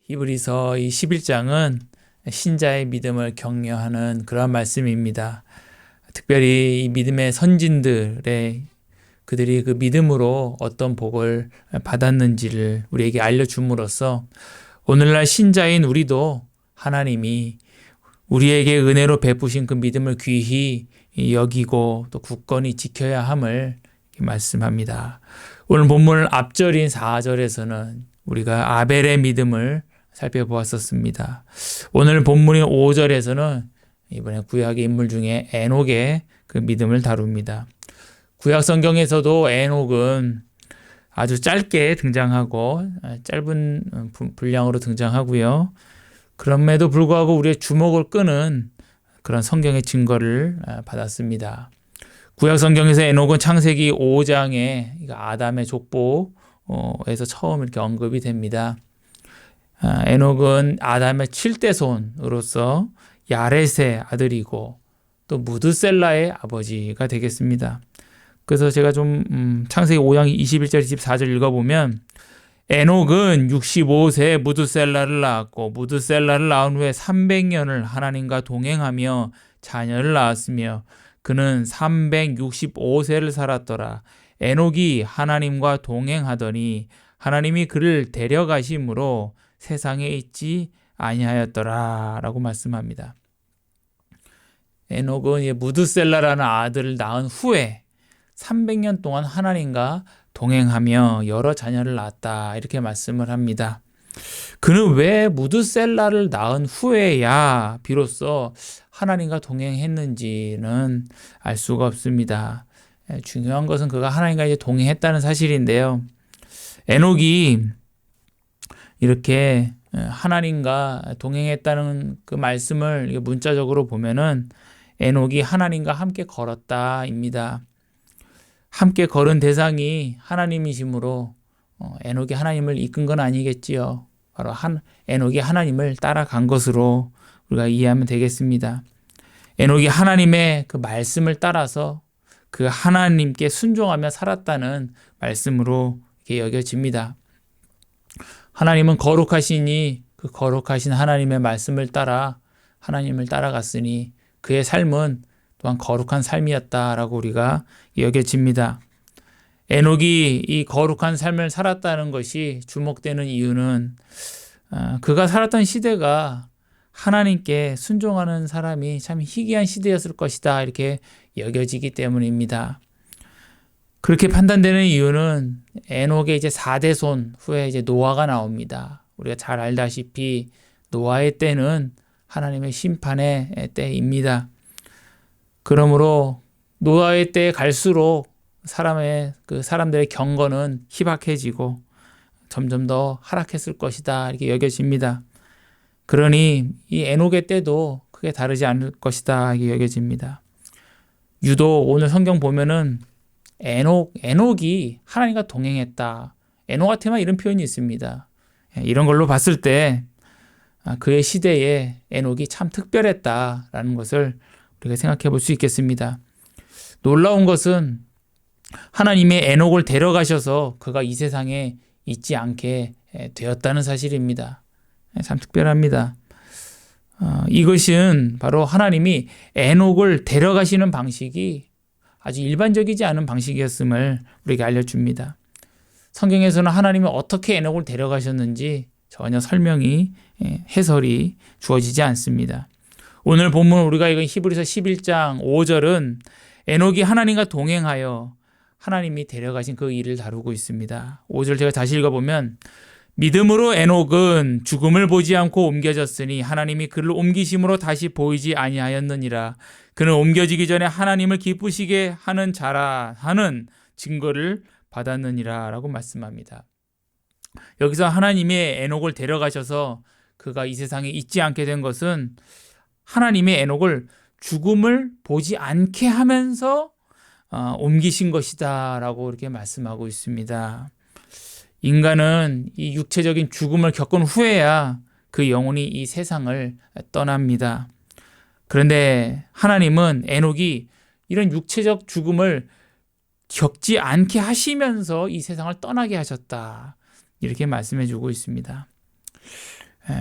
히브리서 이 11장은 신자의 믿음을 격려하는 그런 말씀입니다. 특별히 이 믿음의 선진들의 그들이 그 믿음으로 어떤 복을 받았는지를 우리에게 알려줌으로써 오늘날 신자인 우리도 하나님이 우리에게 은혜로 베푸신 그 믿음을 귀히 여기고 또 굳건히 지켜야 함을 말씀합니다. 오늘 본문 앞절인 4절에서는 우리가 아벨의 믿음을 살펴보았었습니다. 오늘 본문인 5절에서는 이번에 구약의 인물 중에 에녹의 그 믿음을 다룹니다. 구약 성경에서도 에녹은 아주 짧게 등장하고 짧은 분량으로 등장하고요. 그럼에도 불구하고 우리의 주목을 끄는 그런 성경의 증거를 받았습니다. 구약 성경에서 에녹은 창세기 5장에 아담의 족보에서 처음 이렇게 언급이 됩니다. 에녹은 아담의 7대 손으로서 야렛의 아들이고 또 무드셀라의 아버지가 되겠습니다. 그래서 제가 좀 창세기 5장 21절 24절 읽어보면 에녹은 65세에 무드셀라를 낳았고 무드셀라를 낳은 후에 300년을 하나님과 동행하며 자녀를 낳았으며 그는 365세를 살았더라. 에녹이 하나님과 동행하더니 하나님이 그를 데려가심으로 세상에 있지 아니하였더라 라고 말씀합니다. 에녹은 무드셀라라는 아들을 낳은 후에 300년 동안 하나님과 동행하며 여러 자녀를 낳았다 이렇게 말씀을 합니다. 그는 왜 무드셀라를 낳은 후에야 비로소 하나님과 동행했는지는 알 수가 없습니다. 중요한 것은 그가 하나님과 이제 동행했다는 사실인데요. 에녹이 이렇게 하나님과 동행했다는 그 말씀을 문자적으로 보면은 에녹이 하나님과 함께 걸었다입니다. 함께 걸은 대상이 하나님이시므로 에녹이 하나님을 이끈 건 아니겠지요. 바로 에녹이 하나님을 따라간 것으로 우리가 이해하면 되겠습니다. 에녹이 하나님의 그 말씀을 따라서 그 하나님께 순종하며 살았다는 말씀으로 이렇게 여겨집니다. 하나님은 거룩하시니 그 거룩하신 하나님의 말씀을 따라 하나님을 따라갔으니 그의 삶은 또한 거룩한 삶이었다라고 우리가 여겨집니다. 에녹이 이 거룩한 삶을 살았다는 것이 주목되는 이유는 그가 살았던 시대가 하나님께 순종하는 사람이 참 희귀한 시대였을 것이다 이렇게 여겨지기 때문입니다. 그렇게 판단되는 이유는 에녹의 이제 4대 손 후에 이제 노아가 나옵니다. 우리가 잘 알다시피 노아의 때는 하나님의 심판의 때입니다. 그러므로 노아의 때에 갈수록 사람들의 경건은 희박해지고 점점 더 하락했을 것이다 이렇게 여겨집니다. 그러니 이 에녹의 때도 크게 다르지 않을 것이다 이렇게 여겨집니다. 유독 오늘 성경 보면은 에녹이 하나님과 동행했다. 에녹한테만 이런 표현이 있습니다. 이런 걸로 봤을 때 그의 시대에 에녹이 참 특별했다라는 것을 우리가 생각해 볼 수 있겠습니다. 놀라운 것은 하나님이 에녹을 데려가셔서 그가 이 세상에 있지 않게 되었다는 사실입니다. 참 특별합니다. 이것은 바로 하나님이 에녹을 데려가시는 방식이 아주 일반적이지 않은 방식이었음을 우리에게 알려줍니다. 성경에서는 하나님이 어떻게 에녹을 데려가셨는지 전혀 설명이 해설이 주어지지 않습니다. 오늘 본문 우리가 읽은 히브리서 11장 5절은 에녹이 하나님과 동행하여 하나님이 데려가신 그 일을 다루고 있습니다. 5절 제가 다시 읽어보면 믿음으로 에녹은 죽음을 보지 않고 옮겨졌으니 하나님이 그를 옮기심으로 다시 보이지 아니하였느니라. 그는 옮겨지기 전에 하나님을 기쁘시게 하는 자라 하는 증거를 받았느니라 라고 말씀합니다. 여기서 하나님이 에녹을 데려가셔서 그가 이 세상에 있지 않게 된 것은 하나님이 에녹을 죽음을 보지 않게 하면서 옮기신 것이다 라고 이렇게 말씀하고 있습니다. 인간은 이 육체적인 죽음을 겪은 후에야 그 영혼이 이 세상을 떠납니다. 그런데 하나님은 에녹이 이런 육체적 죽음을 겪지 않게 하시면서 이 세상을 떠나게 하셨다. 이렇게 말씀해 주고 있습니다.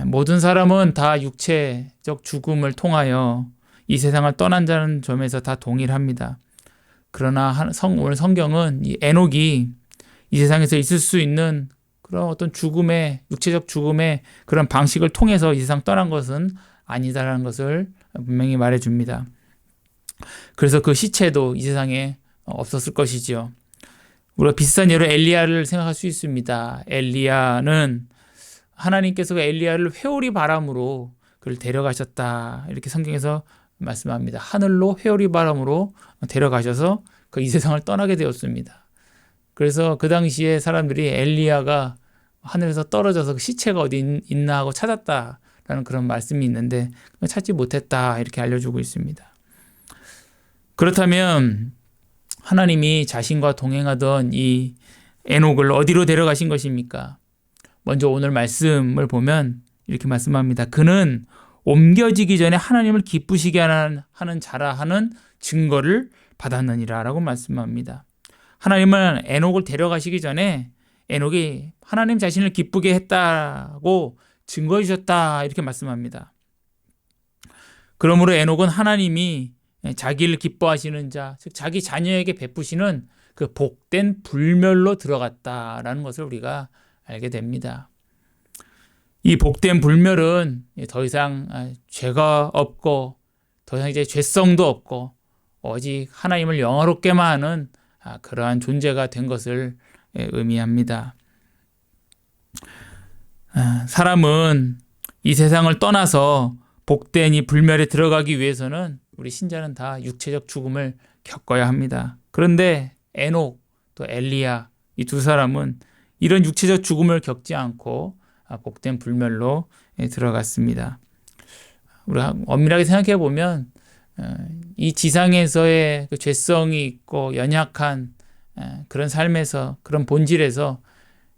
모든 사람은 다 육체적 죽음을 통하여 이 세상을 떠난다는 점에서 다 동일합니다. 그러나 오늘 성경은 이 에녹이 이 세상에서 있을 수 있는 그런 어떤 육체적 죽음의 그런 방식을 통해서 이 세상 떠난 것은 아니다라는 것을 분명히 말해줍니다. 그래서 그 시체도 이 세상에 없었을 것이지요. 우리가 비슷한 예로 엘리야를 생각할 수 있습니다. 엘리야는 하나님께서 엘리야를 회오리 바람으로 그를 데려가셨다. 이렇게 성경에서 말씀합니다. 하늘로 회오리 바람으로 데려가셔서 그 이 세상을 떠나게 되었습니다. 그래서 그 당시에 사람들이 엘리야가 하늘에서 떨어져서 그 시체가 어디 있나 하고 찾았다라는 그런 말씀이 있는데 찾지 못했다 이렇게 알려주고 있습니다. 그렇다면 하나님이 자신과 동행하던 이 에녹을 어디로 데려가신 것입니까? 먼저 오늘 말씀을 보면 이렇게 말씀합니다. 그는 옮겨지기 전에 하나님을 기쁘시게 하는 자라 하는 증거를 받았느니라 라고 말씀합니다. 하나님은 에녹을 데려가시기 전에 에녹이 하나님 자신을 기쁘게 했다고 증거해 주셨다 이렇게 말씀합니다. 그러므로 에녹은 하나님이 자기를 기뻐하시는 자, 즉 자기 자녀에게 베푸시는 그 복된 불멸로 들어갔다라는 것을 우리가 알게 됩니다. 이 복된 불멸은 더 이상 죄가 없고 더 이상 이제 죄성도 없고 오직 하나님을 영화롭게만 하는 그러한 존재가 된 것을 의미합니다. 사람은 이 세상을 떠나서 복된 이 불멸에 들어가기 위해서는 우리 신자는 다 육체적 죽음을 겪어야 합니다. 그런데 에녹 또 엘리야 이 두 사람은 이런 육체적 죽음을 겪지 않고 복된 불멸로 들어갔습니다. 우리가 엄밀하게 생각해 보면 이 지상에서의 그 죄성이 있고 연약한 그런 삶에서 그런 본질에서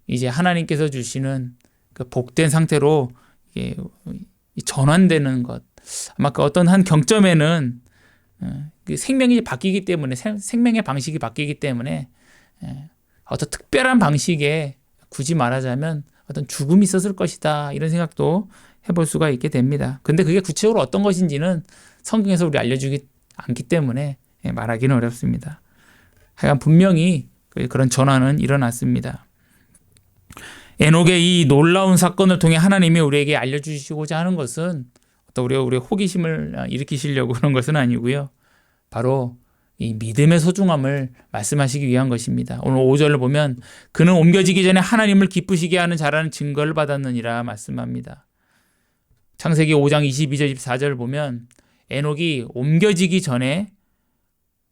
이제 하나님께서 주시는 그 복된 상태로 전환되는 것. 아마 그 어떤 한 경점에는 생명이 바뀌기 때문에 생명의 방식이 바뀌기 때문에 어떤 특별한 방식에 굳이 말하자면 어떤 죽음이 있었을 것이다 이런 생각도 해볼 수가 있게 됩니다. 근데 그게 구체적으로 어떤 것인지는 성경에서 우리 알려주기 않기 때문에 말하기는 어렵습니다. 하여간 분명히 그런 전환은 일어났습니다. 에녹의 이 놀라운 사건을 통해 하나님이 우리에게 알려주시고자 하는 것은 어떤 우리의 호기심을 일으키시려고 그런 것은 아니고요. 바로 이 믿음의 소중함을 말씀하시기 위한 것입니다. 오늘 5절을 보면 그는 옮겨지기 전에 하나님을 기쁘시게 하는 자라는 증거를 받았느니라 말씀합니다. 창세기 5장 22절 24절을 보면 에녹이 옮겨지기 전에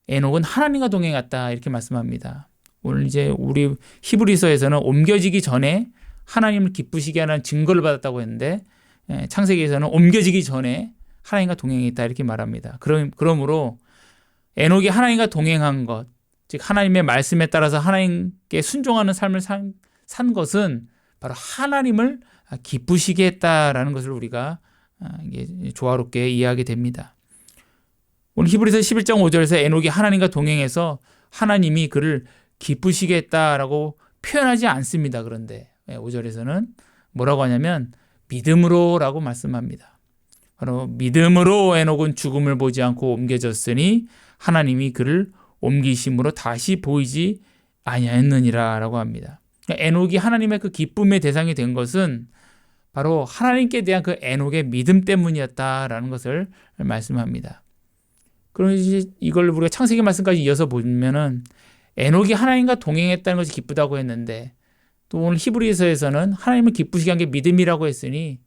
에녹은 하나님과 동행했다 이렇게 말씀합니다. 오늘 이제 우리 히브리서에서는 옮겨지기 전에 하나님을 기쁘시게 하는 증거를 받았다고 했는데 창세기에서는 옮겨지기 전에 하나님과 동행했다 이렇게 말합니다. 그러므로 에녹이 하나님과 동행한 것, 즉 하나님의 말씀에 따라서 하나님께 순종하는 삶을 산 것은 바로 하나님을 기쁘시게 했다라는 것을 우리가 조화롭게 이해하게 됩니다. 오늘 히브리서 11장 5절에서 에녹이 하나님과 동행해서 하나님이 그를 기쁘시게 했다라고 표현하지 않습니다. 그런데 5절에서는 뭐라고 하냐면 믿음으로라고 말씀합니다. 바로 믿음으로 에녹은 죽음을 보지 않고 옮겨졌으니 하나님이 그를 옮기심으로 다시 보이지 아니하였느니라라고 합니다. 에녹이 하나님의 그 기쁨의 대상이 된 것은 바로 하나님께 대한 그 에녹의 믿음 때문이었다라는 것을 말씀합니다. 그럼 이제 이걸 우리가 창세기 말씀까지 이어서 보면은 에녹이 하나님과 동행했다는 것이 기쁘다고 했는데 또 오늘 히브리서에서는 하나님을 기쁘시게 한 게 믿음이라고 했으니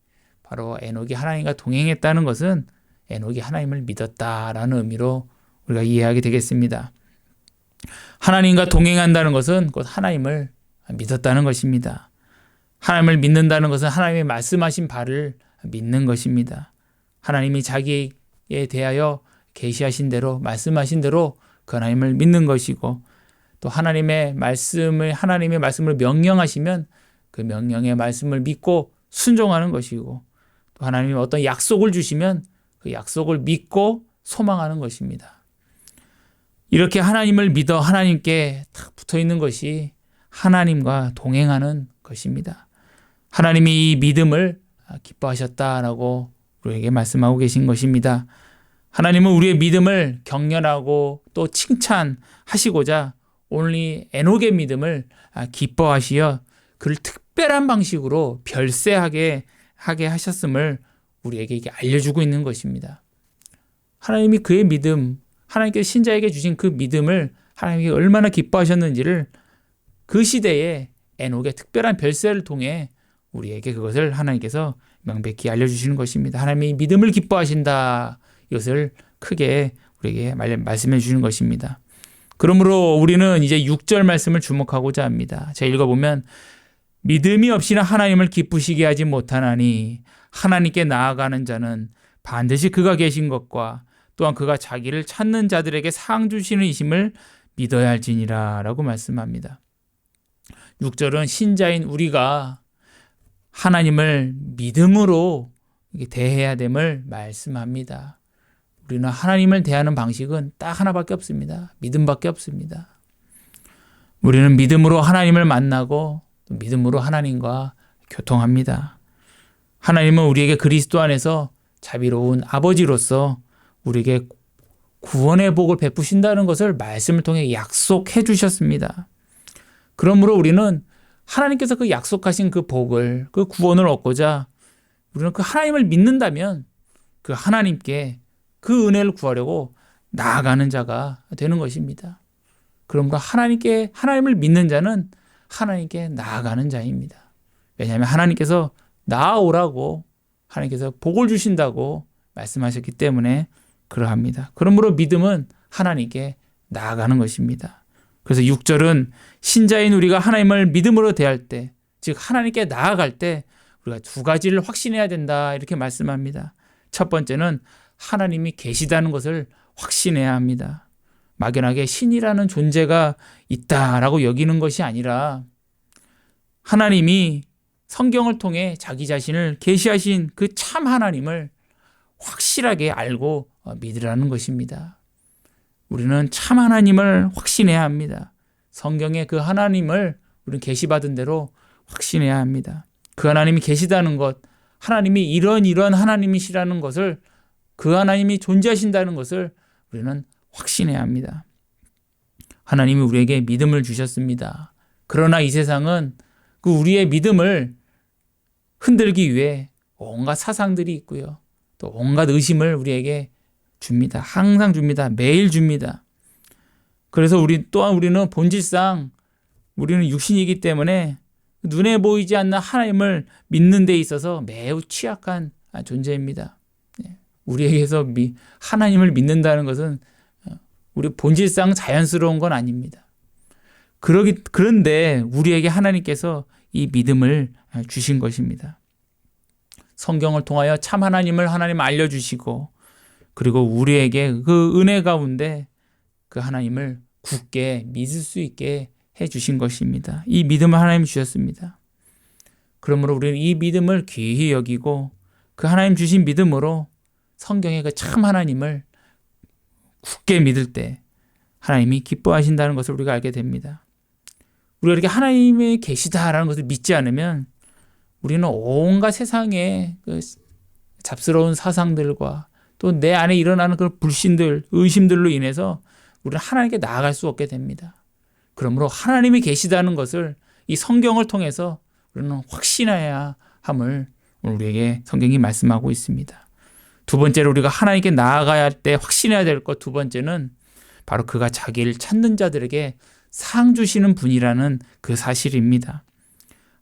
바로 에녹이 하나님과 동행했다는 것은 에녹이 하나님을 믿었다라는 의미로 우리가 이해하게 되겠습니다. 하나님과 동행한다는 것은 곧 하나님을 믿었다는 것입니다. 하나님을 믿는다는 것은 하나님의 말씀하신 바를 믿는 것입니다. 하나님이 자기에 대하여 계시하신 대로 말씀하신 대로 그 하나님을 믿는 것이고 또 하나님의 말씀을 명령하시면 그 명령의 말씀을 믿고 순종하는 것이고 또 하나님이 어떤 약속을 주시면 그 약속을 믿고 소망하는 것입니다. 이렇게 하나님을 믿어 하나님께 딱 붙어 있는 것이 하나님과 동행하는 것입니다. 하나님이 이 믿음을 기뻐하셨다라고 우리에게 말씀하고 계신 것입니다. 하나님은 우리의 믿음을 격려하고 또 칭찬하시고자 오늘 이 에녹의 믿음을 기뻐하시어 그를 특별한 방식으로 별세하게 하셨음을 우리에게 이게 알려주고 있는 것입니다. 하나님이 그의 믿음, 하나님께서 신자에게 주신 그 믿음을 하나님이 얼마나 기뻐하셨는지를 그 시대에 에녹의 특별한 별세를 통해 우리에게 그것을 하나님께서 명백히 알려주시는 것입니다. 하나님이 믿음을 기뻐하신다. 이것을 크게 우리에게 말씀해 주시는 것입니다. 그러므로 우리는 이제 6절 말씀을 주목하고자 합니다. 제가 읽어보면 믿음이 없이는 하나님을 기쁘시게 하지 못하나니 하나님께 나아가는 자는 반드시 그가 계신 것과 또한 그가 자기를 찾는 자들에게 상 주시는 이심을 믿어야 할지니라 라고 말씀합니다. 6절은 신자인 우리가 하나님을 믿음으로 대해야 됨을 말씀합니다. 우리는 하나님을 대하는 방식은 딱 하나밖에 없습니다. 믿음밖에 없습니다. 우리는 믿음으로 하나님을 만나고 또 믿음으로 하나님과 교통합니다. 하나님은 우리에게 그리스도 안에서 자비로운 아버지로서 우리에게 구원의 복을 베푸신다는 것을 말씀을 통해 약속해 주셨습니다. 그러므로 우리는 하나님께서 그 약속하신 그 복을, 그 구원을 얻고자 우리는 그 하나님을 믿는다면 그 하나님께 그 은혜를 구하려고 나아가는 자가 되는 것입니다. 그러므로 하나님을 믿는 자는 하나님께 나아가는 자입니다. 왜냐하면 하나님께서 나아오라고 하나님께서 복을 주신다고 말씀하셨기 때문에 그러합니다. 그러므로 믿음은 하나님께 나아가는 것입니다. 그래서 6절은 신자인 우리가 하나님을 믿음으로 대할 때, 즉 하나님께 나아갈 때 우리가 두 가지를 확신해야 된다 이렇게 말씀합니다. 첫 번째는 하나님이 계시다는 것을 확신해야 합니다. 막연하게 신이라는 존재가 있다라고 여기는 것이 아니라 하나님이 성경을 통해 자기 자신을 계시하신 그 참 하나님을 확실하게 알고 믿으라는 것입니다. 우리는 참 하나님을 확신해야 합니다. 성경의 그 하나님을 우리는 계시받은 대로 확신해야 합니다. 그 하나님이 계시다는 것, 하나님이 이런 하나님이시라는 것을, 그 하나님이 존재하신다는 것을 우리는 확신해야 합니다. 하나님이 우리에게 믿음을 주셨습니다. 그러나 이 세상은 그 우리의 믿음을 흔들기 위해 온갖 사상들이 있고요. 또 온갖 의심을 우리에게 줍니다. 항상 줍니다. 매일 줍니다. 그래서 우리는 본질상 우리는 육신이기 때문에 눈에 보이지 않는 하나님을 믿는 데 있어서 매우 취약한 존재입니다. 우리에게서 하나님을 믿는다는 것은 우리 본질상 자연스러운 건 아닙니다. 그런데 우리에게 하나님께서 이 믿음을 주신 것입니다. 성경을 통하여 참 하나님 알려주시고 그리고 우리에게 그 은혜 가운데 그 하나님을 굳게 믿을 수 있게 해주신 것입니다. 이 믿음을 하나님이 주셨습니다. 그러므로 우리는 이 믿음을 귀히 여기고 그 하나님 주신 믿음으로 성경의 그 참 하나님을 굳게 믿을 때 하나님이 기뻐하신다는 것을 우리가 알게 됩니다. 우리가 이렇게 하나님이 계시다라는 것을 믿지 않으면 우리는 온갖 세상의 그 잡스러운 사상들과 또 내 안에 일어나는 그 불신들, 의심들로 인해서 우리는 하나님께 나아갈 수 없게 됩니다. 그러므로 하나님이 계시다는 것을 이 성경을 통해서 우리는 확신해야 함을 우리에게 성경이 말씀하고 있습니다. 두 번째로 우리가 하나님께 나아가야 할 때 확신해야 될 것, 두 번째는 바로 그가 자기를 찾는 자들에게 상 주시는 분이라는 그 사실입니다.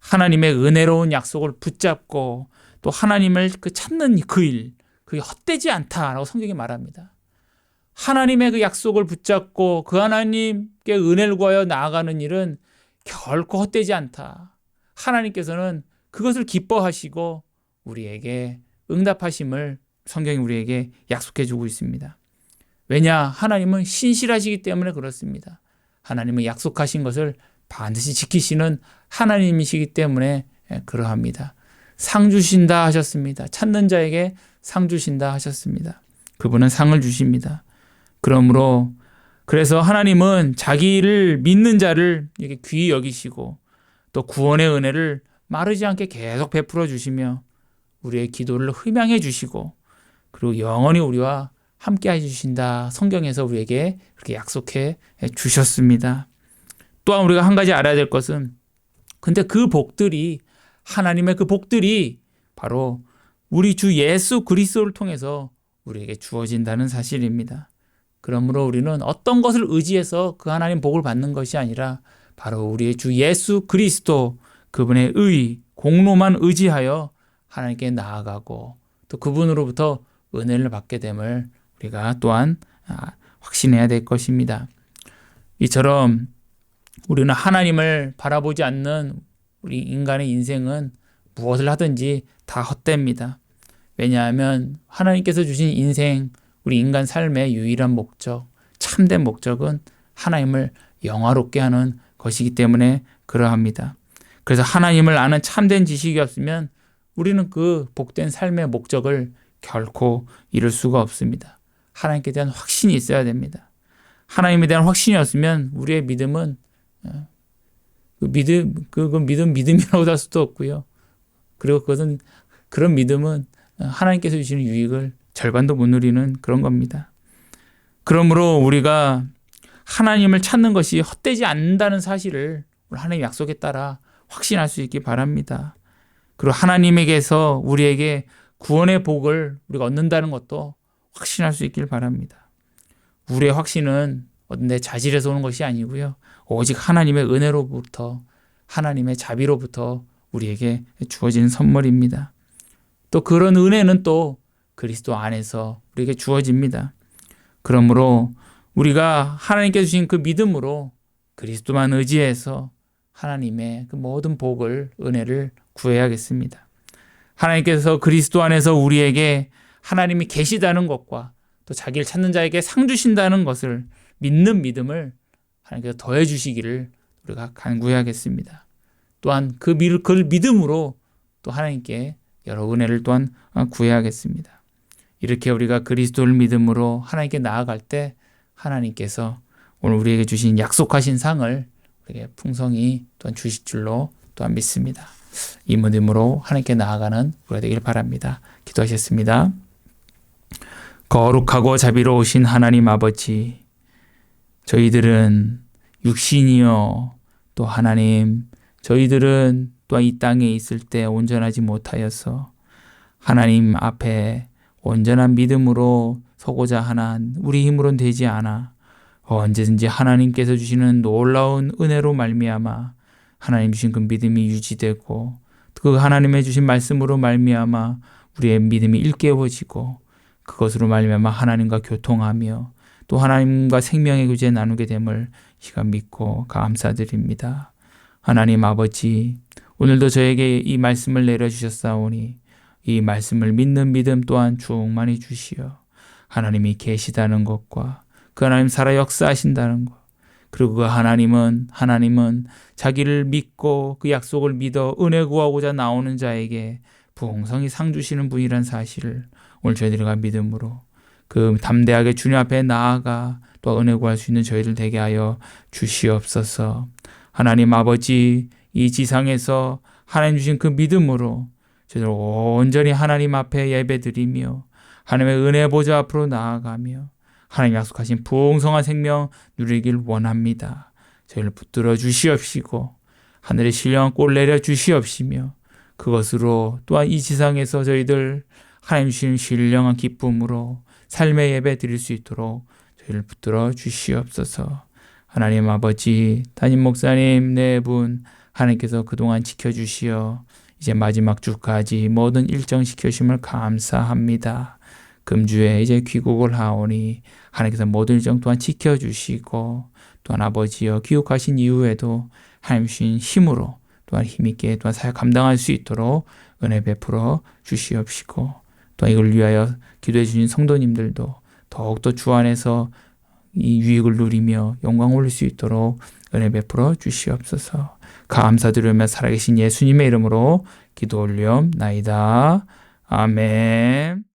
하나님의 은혜로운 약속을 붙잡고 또 하나님을 찾는 그 일, 그게 헛되지 않다라고 성경이 말합니다. 하나님의 그 약속을 붙잡고 그 하나님께 은혜를 구하여 나아가는 일은 결코 헛되지 않다. 하나님께서는 그것을 기뻐하시고 우리에게 응답하심을 성경이 우리에게 약속해 주고 있습니다. 왜냐? 하나님은 신실하시기 때문에 그렇습니다. 하나님은 약속하신 것을 반드시 지키시는 하나님이시기 때문에 그러합니다. 상 주신다 하셨습니다. 찾는 자에게 상 주신다 하셨습니다. 그분은 상을 주십니다. 그래서 하나님은 자기를 믿는 자를 이렇게 귀히 여기시고 또 구원의 은혜를 마르지 않게 계속 베풀어 주시며 우리의 기도를 흠양해 주시고 그리고 영원히 우리와 함께 해주신다. 성경에서 우리에게 그렇게 약속해 주셨습니다. 또한 우리가 한 가지 알아야 될 것은 근데 그 복들이 하나님의 그 복들이 바로 우리 주 예수 그리스도를 통해서 우리에게 주어진다는 사실입니다. 그러므로 우리는 어떤 것을 의지해서 그 하나님 복을 받는 것이 아니라 바로 우리의 주 예수 그리스도 그분의 의, 공로만 의지하여 하나님께 나아가고 또 그분으로부터 은혜를 받게 됨을 우리가 또한 확신해야 될 것입니다. 이처럼 우리는 하나님을 바라보지 않는 우리 인간의 인생은 무엇을 하든지 다 헛됩니다. 왜냐하면 하나님께서 주신 인생, 우리 인간 삶의 유일한 목적, 참된 목적은 하나님을 영화롭게 하는 것이기 때문에 그러합니다. 그래서 하나님을 아는 참된 지식이 없으면 우리는 그 복된 삶의 목적을 결코 이룰 수가 없습니다. 하나님께 대한 확신이 있어야 됩니다. 하나님에 대한 확신이 없으면 우리의 믿음은 믿음이라고 할 수도 없고요. 그리고 그런 믿음은 하나님께서 주시는 유익을 절반도 못 누리는 그런 겁니다. 그러므로 우리가 하나님을 찾는 것이 헛되지 않는다는 사실을 하나님 약속에 따라 확신할 수 있기 바랍니다. 그리고 하나님에게서 우리에게 구원의 복을 우리가 얻는다는 것도 확신할 수 있길 바랍니다. 우리의 확신은 내 자질에서 오는 것이 아니고요. 오직 하나님의 은혜로부터 하나님의 자비로부터 우리에게 주어진 선물입니다. 또 그런 은혜는 또 그리스도 안에서 우리에게 주어집니다. 그러므로 우리가 하나님께 주신 그 믿음으로 그리스도만 의지해서 하나님의 그 모든 복을, 은혜를 구해야겠습니다. 하나님께서 그리스도 안에서 우리에게 하나님이 계시다는 것과 또 자기를 찾는 자에게 상 주신다는 것을 믿는 믿음을 하나님께서 더해 주시기를 우리가 간구해야겠습니다. 또한 그 믿음으로 또 하나님께 여러 은혜를 또한 구해야겠습니다. 이렇게 우리가 그리스도를 믿음으로 하나님께 나아갈 때 하나님께서 오늘 우리에게 주신 약속하신 상을 우리에게 풍성히 또한 주실 줄로 또한 믿습니다. 이 믿음으로 하나님께 나아가는 우리가 되길 바랍니다. 기도하셨습니다. 거룩하고 자비로우신 하나님 아버지, 저희들은 육신이요 또 하나님, 저희들은 또한 이 땅에 있을 때 온전하지 못하여서 하나님 앞에 온전한 믿음으로 서고자 하는 우리 힘으로는 되지 않아 언제든지 하나님께서 주시는 놀라운 은혜로 말미암아 하나님 주신 그 믿음이 유지되고 그 하나님의 주신 말씀으로 말미암아 우리의 믿음이 일깨워지고 그것으로 말미암아 하나님과 교통하며 또 하나님과 생명의 교제 나누게 됨을 시간 믿고 감사드립니다. 하나님 아버지, 오늘도 저에게 이 말씀을 내려주셨사오니 이 말씀을 믿는 믿음 또한 충만히 주시어 하나님이 계시다는 것과 그 하나님 살아 역사하신다는 것, 그리고 그 하나님은 자기를 믿고 그 약속을 믿어 은혜 구하고자 나오는 자에게 풍성히 상 주시는 분이란 사실을 오늘 저희들과 믿음으로 그 담대하게 주님 앞에 나아가 또 은혜 구할 수 있는 저희들 되게 하여 주시옵소서. 하나님 아버지, 이 지상에서 하나님 주신 그 믿음으로 저희들 온전히 하나님 앞에 예배드리며 하나님의 은혜 보좌 앞으로 나아가며 하나님 약속하신 풍성한 생명 누리길 원합니다. 저희를 붙들어 주시옵시고 하늘의 신령한 꼴 내려 주시옵시며 그것으로 또한 이 지상에서 저희들 하나님 주신 신령한 기쁨으로 삶의 예배 드릴 수 있도록 저희를 붙들어 주시옵소서. 하나님 아버지, 담임 목사님 네 분 하나님께서 그동안 지켜주시어 이제 마지막 주까지 모든 일정 지켜주심을 감사합니다. 금주에 이제 귀국을 하오니 하나님께서 모든 일정 또한 지켜주시고 또한 아버지여 귀국하신 이후에도 하나님 주신 힘으로 또한 힘있게 또한 사역 감당할 수 있도록 은혜 베풀어 주시옵시고 또한 이걸 위하여 기도해 주신 성도님들도 더욱더 주 안에서 이 유익을 누리며 영광 올릴 수 있도록 은혜 베풀어 주시옵소서. 감사드리며 살아계신 예수님의 이름으로 기도 올리옵나이다. 아멘.